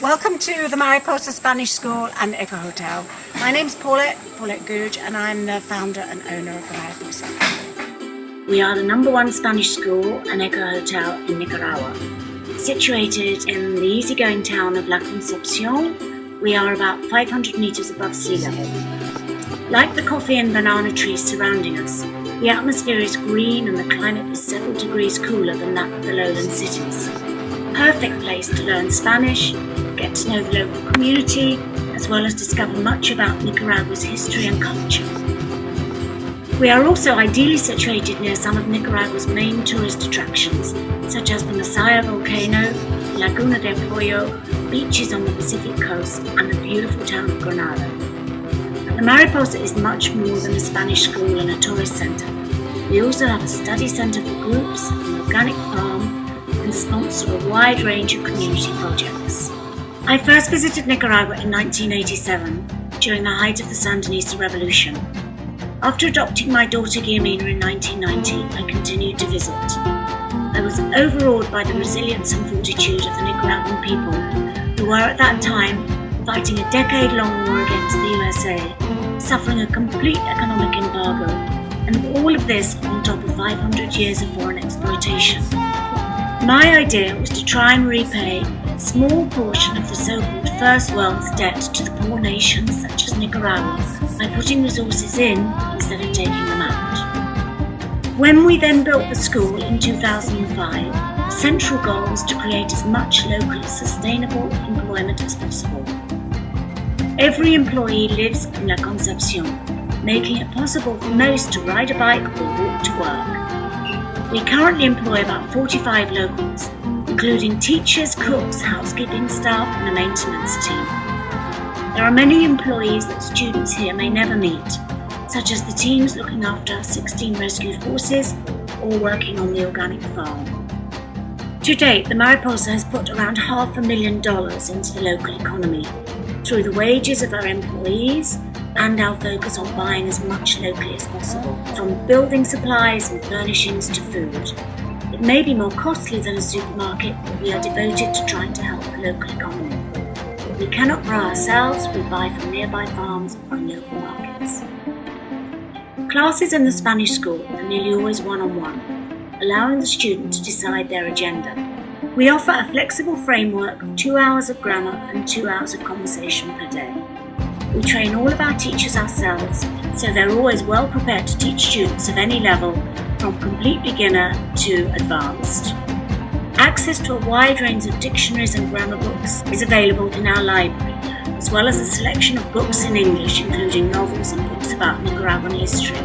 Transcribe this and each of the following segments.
Welcome to the Mariposa Spanish School and Eco Hotel. My name's Paulette Gouge, and I'm the founder and owner of the Mariposa. We are the #1 Spanish school and Eco Hotel in Nicaragua. Situated in the easygoing town of La Concepción, we are about 500 meters above sea level. Like the coffee and banana trees surrounding us, the atmosphere is green and the climate is several degrees cooler than that of the lowland cities. Perfect place to learn Spanish, get to know the local community, as well as discover much about Nicaragua's history and culture. We are also ideally situated near some of Nicaragua's main tourist attractions, such as the Masaya volcano, Laguna del Pollo, beaches on the Pacific coast, and the beautiful town of Granada. The Mariposa is much more than a Spanish school and a tourist centre. We also have a study centre for groups, an organic farm, and sponsor a wide range of community projects. I first visited Nicaragua in 1987, during the height of the Sandinista Revolution. After adopting my daughter Guillermina in 1990, I continued to visit. I was overawed by the resilience and fortitude of the Nicaraguan people, who were at that time fighting a decade-long war against the USA, suffering a complete economic embargo, and all of this on top of 500 years of foreign exploitation. My idea was to try and repay a small portion of the so-called First World's debt to the poor nations such as Nicaragua by putting resources in instead of taking them out. When we then built the school in 2005, the central goal was to create as much local sustainable employment as possible. Every employee lives in La Concepción, making it possible for most to ride a bike or walk to work. We currently employ about 45 locals, including teachers, cooks, housekeeping staff, and a maintenance team. There are many employees that students here may never meet, such as the teams looking after 16 rescued horses or working on the organic farm. To date, the Mariposa has put around $500,000 into the local economy through the wages of our employees and our focus on buying as much locally as possible, from building supplies and furnishings to food. It may be more costly than a supermarket, but we are devoted to trying to help the local economy. If we cannot grow ourselves, we buy from nearby farms or in local markets. Classes in the Spanish school are nearly always one-on-one, allowing the student to decide their agenda. We offer a flexible framework of 2 hours of grammar and 2 hours of conversation per day. We train all of our teachers ourselves, so they're always well prepared to teach students of any level, from complete beginner to advanced. Access to a wide range of dictionaries and grammar books is available in our library, as well as a selection of books in English, including novels and books about Nicaraguan history.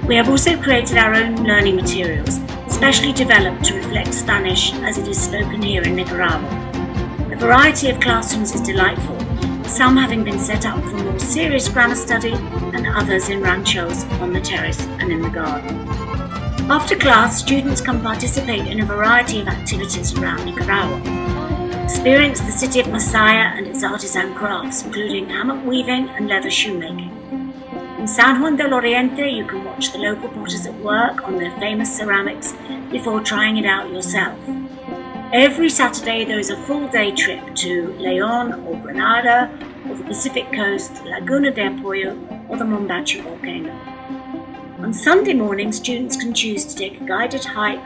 We have also created our own learning materials, specially developed to reflect Spanish as it is spoken here in Nicaragua. The variety of classrooms is delightful, some having been set up for more serious grammar study and others in ranchos, on the terrace and in the garden. After class, students can participate in a variety of activities around Nicaragua. Experience the city of Masaya and its artisan crafts, including hammock weaving and leather shoemaking. In San Juan del Oriente, you can watch the local potters at work on their famous ceramics before trying it out yourself. Every Saturday there is a full-day trip to León or Granada or the Pacific coast, Laguna del Pollo or the Mombacho volcano. On Sunday morning, students can choose to take a guided hike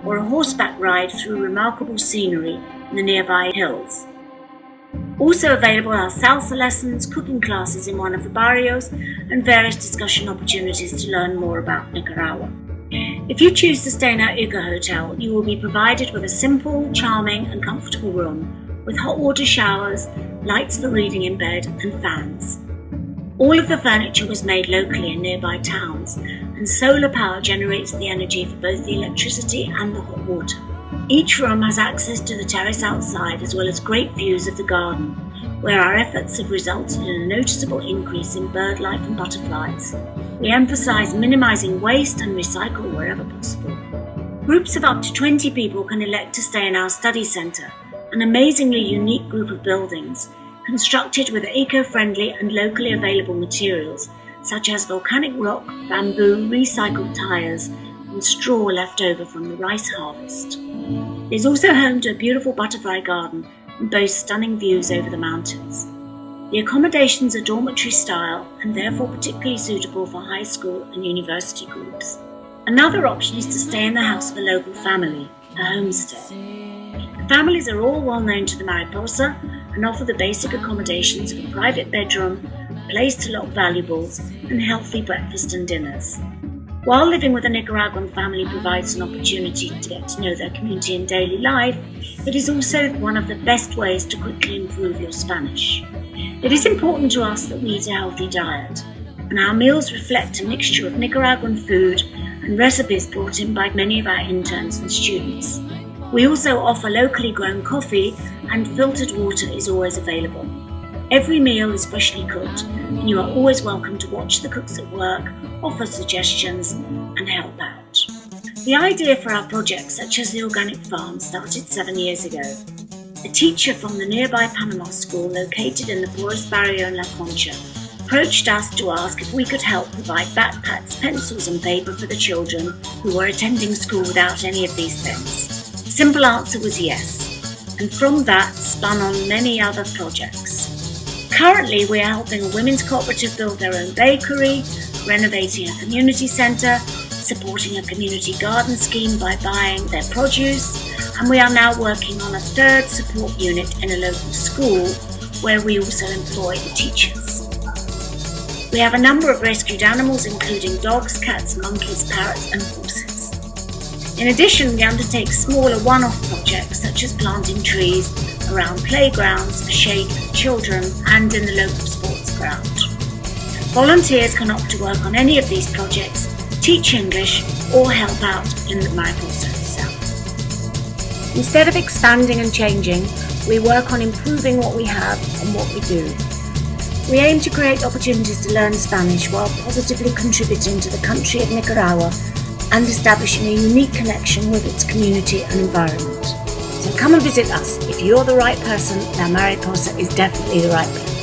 or a horseback ride through remarkable scenery in the nearby hills. Also available are salsa lessons, cooking classes in one of the barrios, and various discussion opportunities to learn more about Nicaragua. If you choose to stay in our Eco Hotel, you will be provided with a simple, charming and comfortable room with hot water showers, lights for reading in bed and fans. All of the furniture was made locally in nearby towns, and solar power generates the energy for both the electricity and the hot water. Each room has access to the terrace outside, as well as great views of the garden, where our efforts have resulted in a noticeable increase in bird life and butterflies. We emphasize minimizing waste and recycle wherever possible. Groups of up to 20 people can elect to stay in our study center, an amazingly unique group of buildings, constructed with eco-friendly and locally available materials, such as volcanic rock, bamboo, recycled tires, and straw left over from the rice harvest. It is also home to a beautiful butterfly garden and boasts stunning views over the mountains. The accommodations are dormitory style and therefore particularly suitable for high school and university groups. Another option is to stay in the house of a local family, a homestay. The families are all well known to the Mariposa and offer the basic accommodations of a private bedroom, a place to lock valuables, and healthy breakfast and dinners. While living with a Nicaraguan family provides an opportunity to get to know their community in daily life, it is also one of the best ways to quickly improve your Spanish. It is important to us that we eat a healthy diet, and our meals reflect a mixture of Nicaraguan food and recipes brought in by many of our interns and students. We also offer locally grown coffee, and filtered water is always available. Every meal is freshly cooked, and you are always welcome to watch the cooks at work, offer suggestions, and help out. The idea for our project, such as the organic farm, started 7 years ago. A teacher from the nearby Panama school, located in the poorest barrio in La Concha, approached us to ask if we could help provide backpacks, pencils, and paper for the children who were attending school without any of these things. The simple answer was yes, and from that spun on many other projects. Currently, we are helping a women's cooperative build their own bakery, renovating a community centre, supporting a community garden scheme by buying their produce, and we are now working on a third support unit in a local school where we also employ the teachers. We have a number of rescued animals, including dogs, cats, monkeys, parrots, and horses. In addition, we undertake smaller one-off projects such as planting trees around playgrounds for shade for children and in the local sports ground. Volunteers can opt to work on any of these projects, teach English, or help out in the Mariposa itself. Instead of expanding and changing, we work on improving what we have and what we do. We aim to create opportunities to learn Spanish while positively contributing to the country of Nicaragua and establishing a unique connection with its community and environment. So come and visit us. If you're the right person, La Mariposa is definitely the right place.